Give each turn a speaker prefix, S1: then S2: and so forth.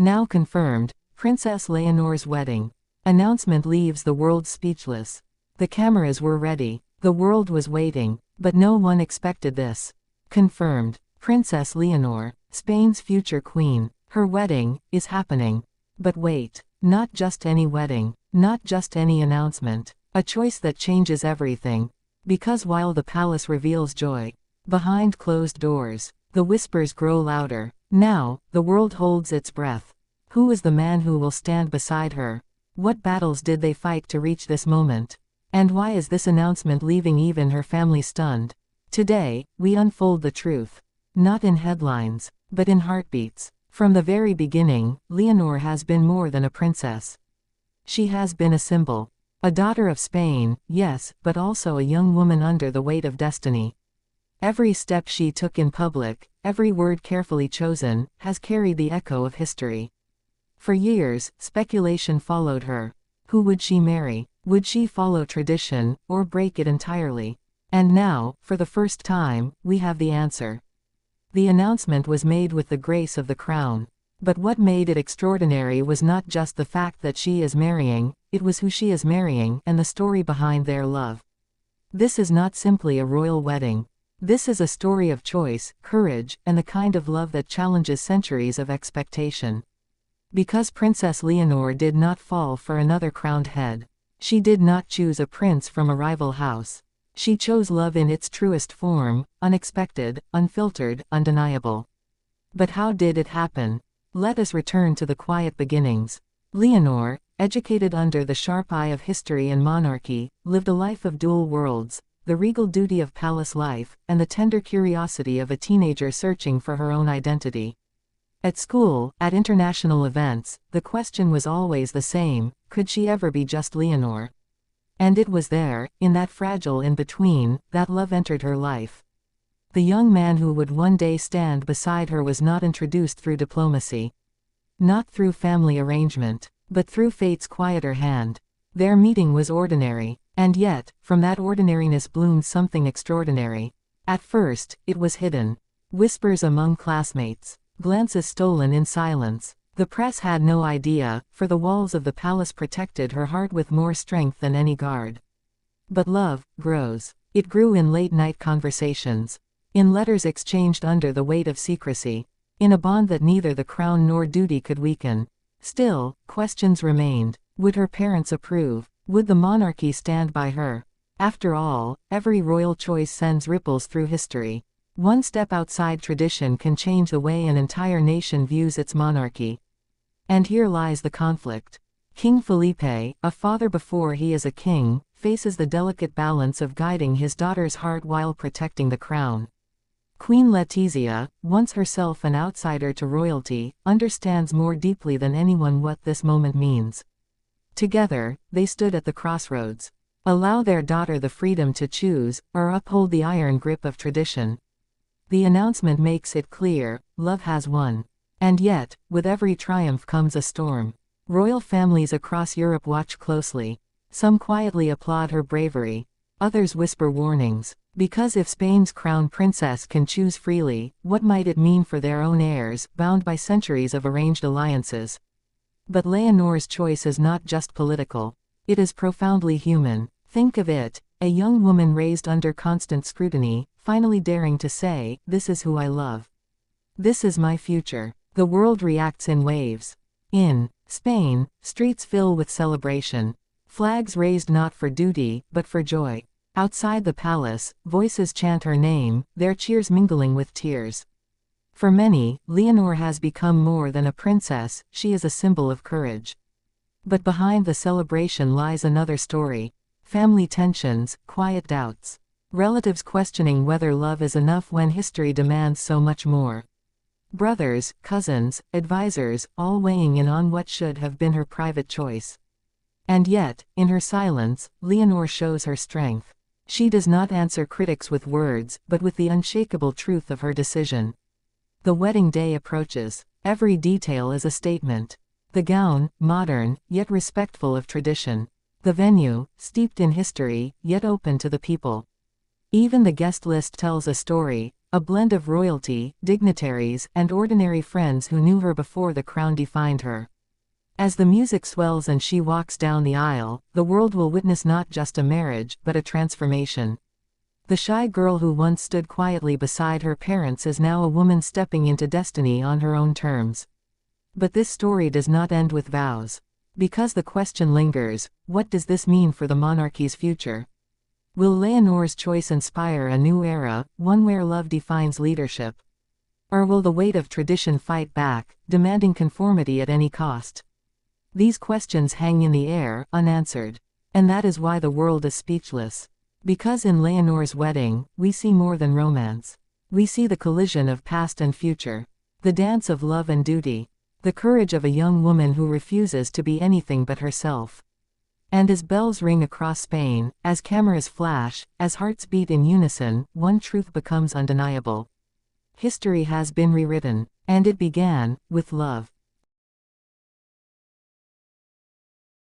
S1: Now confirmed, Princess Leonor's wedding. Announcement leaves the world speechless. The cameras were ready. The world was waiting, but no one expected this. Confirmed, Princess Leonor, Spain's future queen. Her wedding is happening. But wait, not just any wedding, not just any announcement. A choice that changes everything. Because while the palace reveals joy, behind closed doors, the whispers grow louder. Now, the world holds its breath. Who is the man who will stand beside her? What battles did they fight to reach this moment? And why is this announcement leaving even her family stunned? Today, we unfold the truth. Not in headlines, but in heartbeats. From the very beginning, Leonor has been more than a princess. She has been a symbol. A daughter of Spain, yes, but also a young woman under the weight of destiny. Every step she took in public, every word carefully chosen, has carried the echo of history. For years, speculation followed her. Who would she marry? Would she follow tradition, or break it entirely? And now, for the first time, we have the answer. The announcement was made with the grace of the crown. But what made it extraordinary was not just the fact that she is marrying, it was who she is marrying and the story behind their love. This is not simply a royal wedding. This is a story of choice, courage, and the kind of love that challenges centuries of expectation. Because Princess Leonor did not fall for another crowned head. She did not choose a prince from a rival house. She chose love in its truest form, unexpected, unfiltered, undeniable. But how did it happen? Let us return to the quiet beginnings. Leonor, educated under the sharp eye of history and monarchy, lived a life of dual worlds, the regal duty of palace life, and the tender curiosity of a teenager searching for her own identity. At school, at international events, the question was always the same: could she ever be just Leonor? And it was there, in that fragile in-between, that love entered her life. The young man who would one day stand beside her was not introduced through diplomacy. Not through family arrangement, but through fate's quieter hand. Their meeting was ordinary, and yet, from that ordinariness bloomed something extraordinary. At first, it was hidden. Whispers among classmates. Glances stolen in silence. The press had no idea, for the walls of the palace protected her heart with more strength than any guard. But love grows. It grew in late-night conversations. In letters exchanged under the weight of secrecy. In a bond that neither the crown nor duty could weaken. Still, questions remained. Would her parents approve? Would the monarchy stand by her? After all, every royal choice sends ripples through history. One step outside tradition can change the way an entire nation views its monarchy. And here lies the conflict. King Felipe, a father before he is a king, faces the delicate balance of guiding his daughter's heart while protecting the crown. Queen Letizia, once herself an outsider to royalty, understands more deeply than anyone what this moment means. Together, they stood at the crossroads. Allow their daughter the freedom to choose, or uphold the iron grip of tradition. The announcement makes it clear: love has won. And yet, with every triumph comes a storm. Royal families across Europe watch closely. Some quietly applaud her bravery. Others whisper warnings. Because if Spain's crown princess can choose freely, what might it mean for their own heirs, bound by centuries of arranged alliances? But Leonor's choice is not just political. It is profoundly human. Think of it, a young woman raised under constant scrutiny, finally daring to say, "This is who I love. This is my future." The world reacts in waves. In Spain, streets fill with celebration. Flags raised not for duty, but for joy. Outside the palace, voices chant her name, their cheers mingling with tears. For many, Leonor has become more than a princess, she is a symbol of courage. But behind the celebration lies another story. Family tensions, quiet doubts. Relatives questioning whether love is enough when history demands so much more. Brothers, cousins, advisors, all weighing in on what should have been her private choice. And yet, in her silence, Leonor shows her strength. She does not answer critics with words, but with the unshakable truth of her decision. The wedding day approaches. Every detail is a statement. The gown, modern, yet respectful of tradition. The venue, steeped in history, yet open to the people. Even the guest list tells a story: A blend of royalty, dignitaries, and ordinary friends who knew her before the crown defined her. As the music swells and she walks down the aisle, the world will witness not just a marriage, but a transformation. The shy girl who once stood quietly beside her parents is now a woman stepping into destiny on her own terms. But this story does not end with vows. Because the question lingers, what does this mean for the monarchy's future? Will Leonor's choice inspire a new era, one where love defines leadership? Or will the weight of tradition fight back, demanding conformity at any cost? These questions hang in the air, unanswered. And that is why the world is speechless. Because in Leonor's wedding, we see more than romance. We see the collision of past and future. The dance of love and duty. The courage of a young woman who refuses to be anything but herself. And as bells ring across Spain, as cameras flash, as hearts beat in unison, one truth becomes undeniable. History has been rewritten. And it began with love.